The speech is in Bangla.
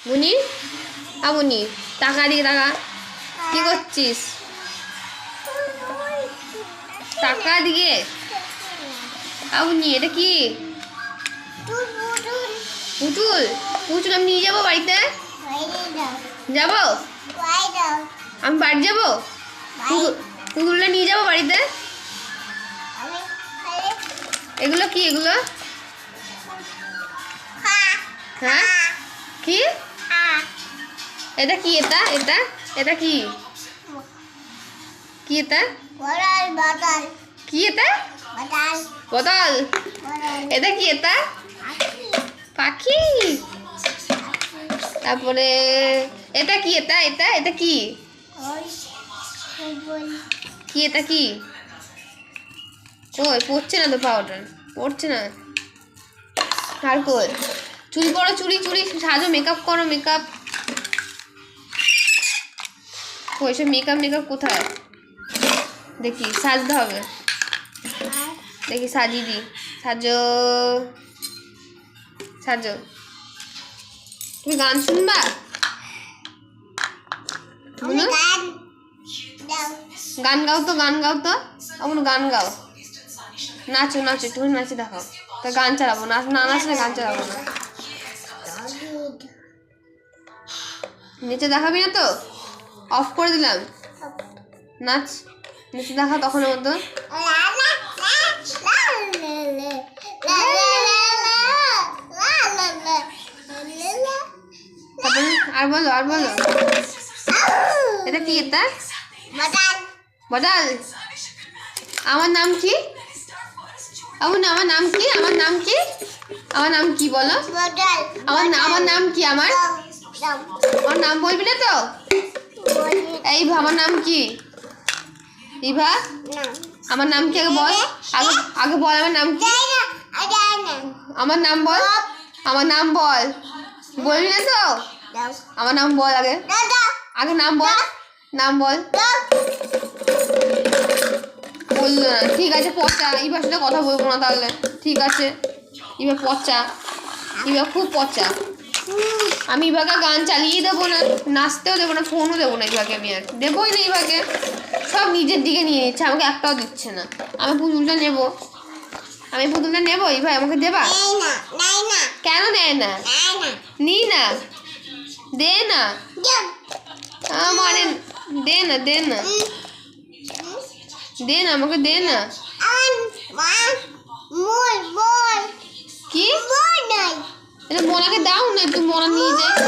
মুনি আমুনি টাকা দিকে টাকা কি করছিস টাকা দিকে আমুনি এটা কি পুতুল পুতুল আমি নিয়ে যাবো বাড়িতে যাবো আমি বাড়ি যাবো পুতুলটা নিয়ে যাবো বাড়িতে এগুলো কি এগুলো হ্যাঁ কি এটা কি এটা এটা এটা কি কি এটা কি এটা বোতল এটা কি এটা পাখি তারপরে এটা কি এটা এটা এটা কি কি এটা কি ওই পড়ছে না তো পাউডার পড়ছে না আর কই চুরি করো চুরি চুরি সাজো মেকআপ করো মেকআপ ওই সব মেকআপ কোথায় দেখি সাজতে হবে দেখি সাজিয়ে দি সাজো সাজো তুমি গান শুনবা গান গাও তো আমার গান গাও নাচো নাচো তুমি নাচে দেখাও তা গান চালাবো না না নাচলে গান চালাবো না নিচে দেখাবি না তো অফ করে দিলাম নাচ নিচে দেখা তখন মতো আর বলো এটা কি এটা বদল আমার নাম কি আমার নাম কি আমার নাম কি বলো আমার নাম কি আমার নাম বলবি না তো এই আমার নাম কি ইভা আমার নাম কি আগে বল আগে বল আমার নাম কি আমার নাম বল বলবি না তো আমার নাম বল আগে নাম বল বললো না ঠিক আছে পচা ইভার সাথে কথা বলবো না তাহলে ঠিক আছে ইভা পচা ইভা খুব পচা আমি ইভাকে গান চালিয়ে দেবো না নাচতেও দেবো না ফোনও দেবো না ইভাকে আমি আর দেবোই না ইভাকে সব নিজের দিকে নিয়ে নিচ্ছে আমাকে একটাও দিচ্ছে না আমি পুতুলটা নেবো ইভা আমাকে দেবা কেন দেয় না নি না দে না আমারে দে না আমাকে দে না কি এটা মোনাকে দাও না তুই মোনা নিয়ে যায়